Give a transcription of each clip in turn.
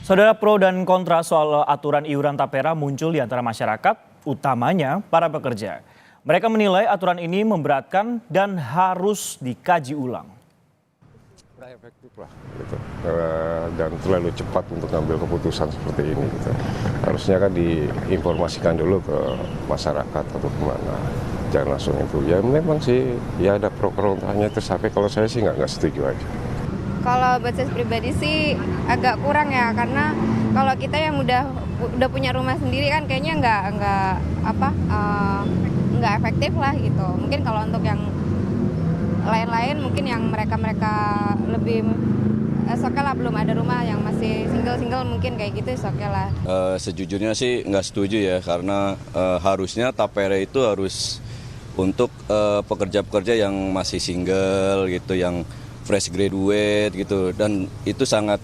Saudara, pro dan kontra soal aturan iuran tapera muncul di antara masyarakat, utamanya para pekerja. Mereka menilai aturan ini memberatkan dan harus dikaji ulang. Tidak efektif lah, gitu. Dan terlalu cepat untuk ngambil keputusan seperti ini. Gitu. Harusnya kan diinformasikan dulu ke masyarakat atau kemana. Jangan langsung itu. Ya memang sih, ya ada pro kontranya itu sampai kalau saya sih nggak setuju aja. Kalau buat saya pribadi sih agak kurang ya, karena kalau kita yang udah punya rumah sendiri kan kayaknya nggak efektif lah gitu. Mungkin kalau untuk yang lain-lain mungkin yang mereka lebih oke lah, belum ada rumah yang masih single mungkin kayak gitu oke lah. Sejujurnya sih nggak setuju ya, karena harusnya tapera itu harus untuk pekerja-pekerja yang masih single gitu, yang fresh graduate gitu, dan itu sangat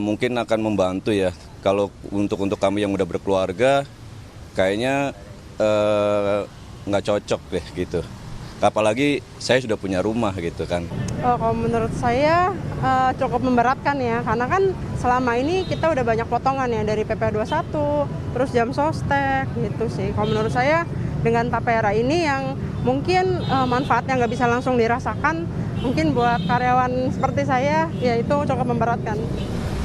mungkin akan membantu ya. Kalau untuk kami yang udah berkeluarga kayaknya nggak cocok deh gitu. Apalagi saya sudah punya rumah gitu kan. Kalau menurut saya cukup memberatkan ya, karena kan selama ini kita udah banyak potongan ya dari PP 21, terus jam sostek gitu sih. Kalau menurut saya dengan tapera ini yang mungkin manfaatnya nggak bisa langsung dirasakan, mungkin buat karyawan seperti saya ya itu cukup memberatkan.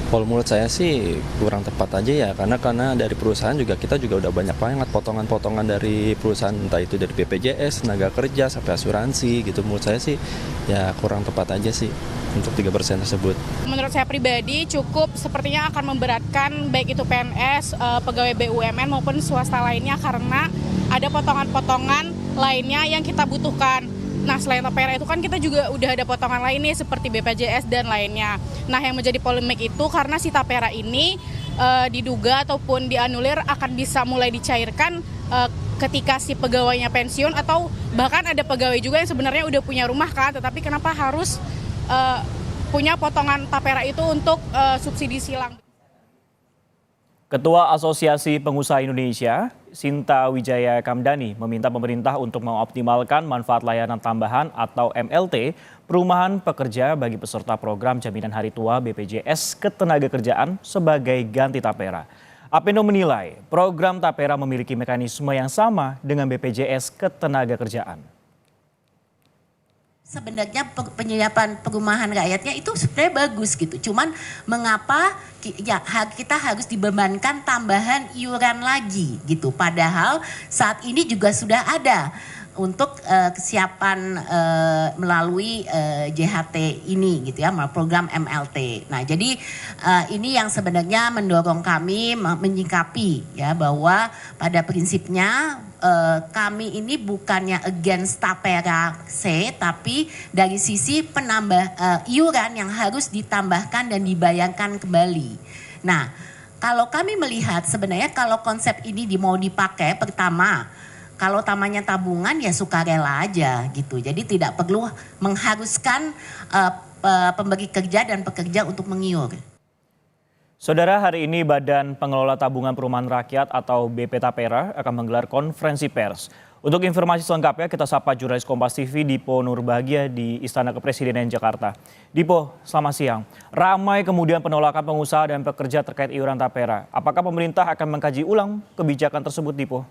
Kalau menurut saya sih kurang tepat aja ya, karena dari perusahaan kita juga udah banyak banget potongan-potongan dari perusahaan, entah itu dari BPJS, tenaga kerja, sampai asuransi gitu. Menurut saya sih ya kurang tepat aja sih untuk 3% tersebut. Menurut saya pribadi cukup sepertinya akan memberatkan baik itu PNS, pegawai BUMN maupun swasta lainnya, karena ada potongan-potongan lainnya yang kita butuhkan. Nah, selain tapera itu kan kita juga udah ada potongan lainnya seperti BPJS dan lainnya. Nah, yang menjadi polemik itu karena si tapera ini diduga ataupun dianulir akan bisa mulai dicairkan ketika si pegawainya pensiun, atau bahkan ada pegawai juga yang sebenarnya udah punya rumah kan, tetapi kenapa harus punya potongan tapera itu untuk subsidi silang. Ketua Asosiasi Pengusaha Indonesia, Sinta Wijaya Kamdani, meminta pemerintah untuk mengoptimalkan manfaat layanan tambahan atau MLT perumahan pekerja bagi peserta program jaminan hari tua BPJS Ketenagakerjaan sebagai ganti tapera. Apindo menilai program tapera memiliki mekanisme yang sama dengan BPJS Ketenagakerjaan. Sebenarnya penyediaan perumahan rakyatnya itu sebenarnya bagus gitu. Cuman mengapa kita harus dibebankan tambahan iuran lagi gitu. Padahal saat ini juga sudah ada untuk kesiapan melalui JHT ini gitu ya, program MLT. Nah, jadi ini yang sebenarnya mendorong kami menyikapi ya, bahwa pada prinsipnya kami ini bukannya against tapera C, tapi dari sisi iuran yang harus ditambahkan dan dibayarkan kembali. Nah, kalau kami melihat sebenarnya kalau konsep ini mau dipakai, pertama, kalau tamanya tabungan ya sukarela aja gitu. Jadi tidak perlu mengharuskan pemberi kerja dan pekerja untuk mengiur. Saudara, hari ini Badan Pengelola Tabungan Perumahan Rakyat atau BP Tapera akan menggelar konferensi pers. Untuk informasi selengkapnya kita sapa jurnalis Kompas TV Dipo Nurbahagia di Istana Kepresidenan Jakarta. Dipo, selamat siang. Ramai kemudian penolakan pengusaha dan pekerja terkait iuran tapera. Apakah pemerintah akan mengkaji ulang kebijakan tersebut, Dipo?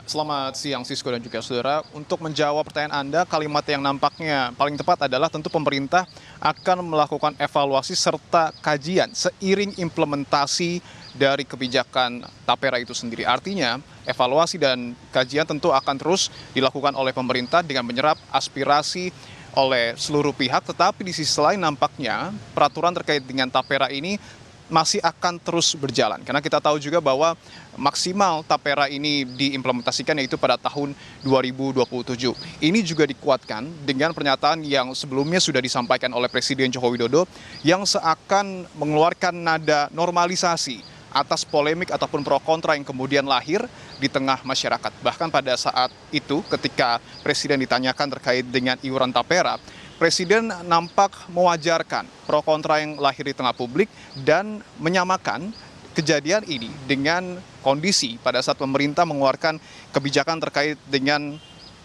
Selamat siang Sisko dan juga saudara. Untuk menjawab pertanyaan Anda, kalimat yang nampaknya paling tepat adalah tentu pemerintah akan melakukan evaluasi serta kajian seiring implementasi dari kebijakan tapera itu sendiri. Artinya evaluasi dan kajian tentu akan terus dilakukan oleh pemerintah dengan menyerap aspirasi oleh seluruh pihak. Tetapi di sisi lain nampaknya peraturan terkait dengan tapera ini masih akan terus berjalan. Karena kita tahu juga bahwa maksimal tapera ini diimplementasikan yaitu pada tahun 2027. Ini juga dikuatkan dengan pernyataan yang sebelumnya sudah disampaikan oleh Presiden Joko Widodo yang seakan mengeluarkan nada normalisasi atas polemik ataupun pro kontra yang kemudian lahir di tengah masyarakat. Bahkan pada saat itu ketika Presiden ditanyakan terkait dengan iuran tapera, Presiden nampak mewajarkan pro kontra yang lahir di tengah publik dan menyamakan kejadian ini dengan kondisi pada saat pemerintah mengeluarkan kebijakan terkait dengan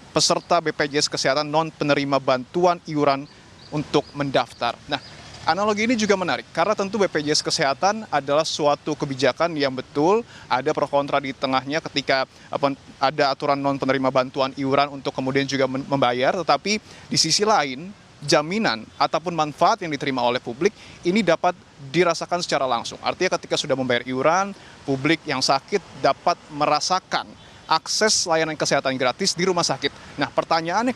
peserta BPJS Kesehatan non penerima bantuan iuran untuk mendaftar. Nah, analogi ini juga menarik karena tentu BPJS Kesehatan adalah suatu kebijakan yang betul ada pro kontra di tengahnya ketika ada aturan non penerima bantuan iuran untuk kemudian juga membayar, tetapi di sisi lain jaminan ataupun manfaat yang diterima oleh publik ini dapat dirasakan secara langsung. Artinya ketika sudah membayar iuran, publik yang sakit dapat merasakan akses layanan kesehatan gratis di rumah sakit. Nah, pertanyaannya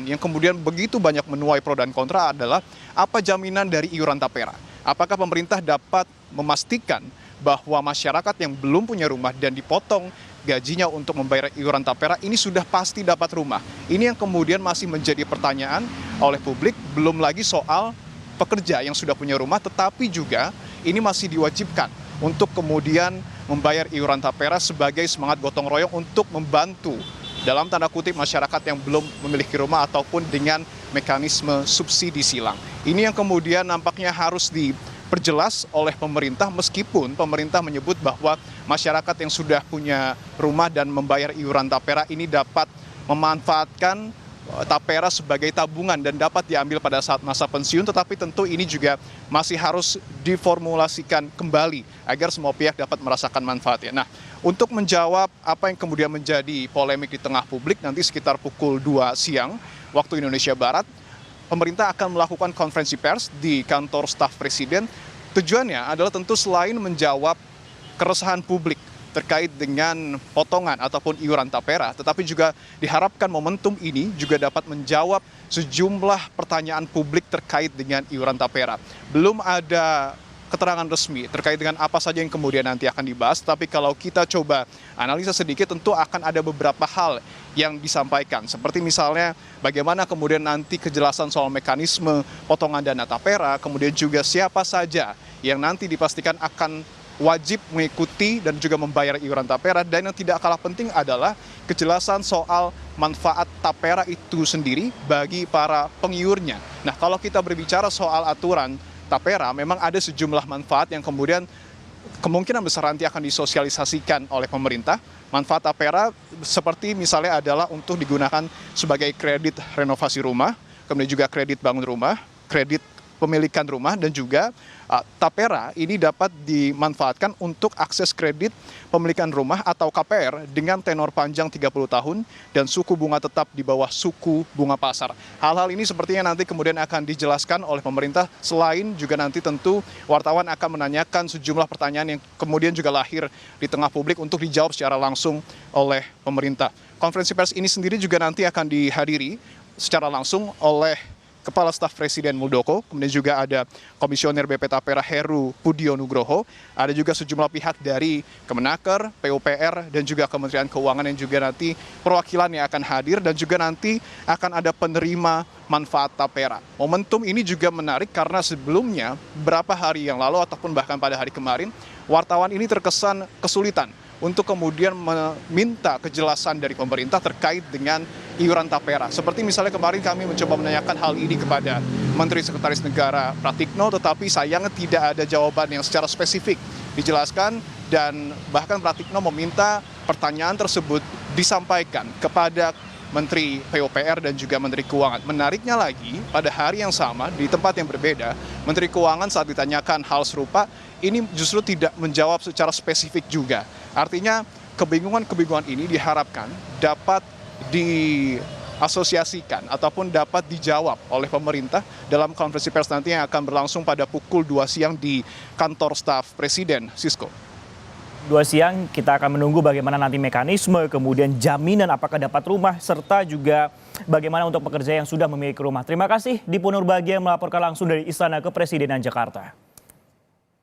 yang kemudian begitu banyak menuai pro dan kontra adalah apa jaminan dari iuran tapera? Apakah pemerintah dapat memastikan bahwa masyarakat yang belum punya rumah dan dipotong gajinya untuk membayar iuran tapera ini sudah pasti dapat rumah? Ini yang kemudian masih menjadi pertanyaan oleh publik, belum lagi soal pekerja yang sudah punya rumah tetapi juga ini masih diwajibkan untuk kemudian membayar iuran tapera sebagai semangat gotong royong untuk membantu dalam tanda kutip masyarakat yang belum memiliki rumah ataupun dengan mekanisme subsidi silang. Ini yang kemudian nampaknya harus diperjelas oleh pemerintah meskipun pemerintah menyebut bahwa masyarakat yang sudah punya rumah dan membayar iuran tapera ini dapat memanfaatkan tapera sebagai tabungan dan dapat diambil pada saat masa pensiun, tetapi tentu ini juga masih harus diformulasikan kembali agar semua pihak dapat merasakan manfaatnya. Nah, untuk menjawab apa yang kemudian menjadi polemik di tengah publik, nanti sekitar pukul 2 siang waktu Indonesia Barat, pemerintah akan melakukan konferensi pers di kantor staf presiden. Tujuannya adalah tentu selain menjawab keresahan publik terkait dengan potongan ataupun iuran tapera, tetapi juga diharapkan momentum ini juga dapat menjawab sejumlah pertanyaan publik terkait dengan iuran tapera. Belum ada keterangan resmi terkait dengan apa saja yang kemudian nanti akan dibahas, tapi kalau kita coba analisa sedikit tentu akan ada beberapa hal yang disampaikan, seperti misalnya bagaimana kemudian nanti kejelasan soal mekanisme potongan dana tapera, kemudian juga siapa saja yang nanti dipastikan akan wajib mengikuti dan juga membayar iuran tapera, dan yang tidak kalah penting adalah kejelasan soal manfaat tapera itu sendiri bagi para pengiurnya. Nah, kalau kita berbicara soal aturan tapera, memang ada sejumlah manfaat yang kemudian kemungkinan besar nanti akan disosialisasikan oleh pemerintah. Manfaat tapera seperti misalnya adalah untuk digunakan sebagai kredit renovasi rumah, kemudian juga kredit bangun rumah, kredit pemilikan rumah, dan juga tapera ini dapat dimanfaatkan untuk akses kredit pemilikan rumah atau KPR dengan tenor panjang 30 tahun dan suku bunga tetap di bawah suku bunga pasar. Hal-hal ini sepertinya nanti kemudian akan dijelaskan oleh pemerintah, selain juga nanti tentu wartawan akan menanyakan sejumlah pertanyaan yang kemudian juga lahir di tengah publik untuk dijawab secara langsung oleh pemerintah. Konferensi pers ini sendiri juga nanti akan dihadiri secara langsung oleh Kepala Staf Presiden Muldoko, kemudian juga ada Komisioner BP Tapera Heru Pudio Nugroho, ada juga sejumlah pihak dari Kemenaker, PUPR, dan juga Kementerian Keuangan yang juga nanti perwakilan yang akan hadir, dan juga nanti akan ada penerima manfaat tapera. Momentum ini juga menarik karena sebelumnya beberapa hari yang lalu ataupun bahkan pada hari kemarin, wartawan ini terkesan kesulitan untuk kemudian meminta kejelasan dari pemerintah terkait dengan iuran tapera. Seperti misalnya kemarin kami mencoba menanyakan hal ini kepada Menteri Sekretaris Negara Pratikno, tetapi sayangnya tidak ada jawaban yang secara spesifik dijelaskan, dan bahkan Pratikno meminta pertanyaan tersebut disampaikan kepada Menteri PUPR dan juga Menteri Keuangan. Menariknya lagi, pada hari yang sama, di tempat yang berbeda, Menteri Keuangan saat ditanyakan hal serupa, ini justru tidak menjawab secara spesifik juga. Artinya, kebingungan-kebingungan ini diharapkan dapat diasosiasikan ataupun dapat dijawab oleh pemerintah dalam konferensi pers nanti yang akan berlangsung pada pukul 2 siang di kantor staf Presiden, Sisko. 2 siang kita akan menunggu bagaimana nanti mekanisme, kemudian jaminan apakah dapat rumah, serta juga bagaimana untuk pekerja yang sudah memiliki rumah. Terima kasih Dipo Nurbahagia melaporkan langsung dari Istana Kepresidenan Jakarta.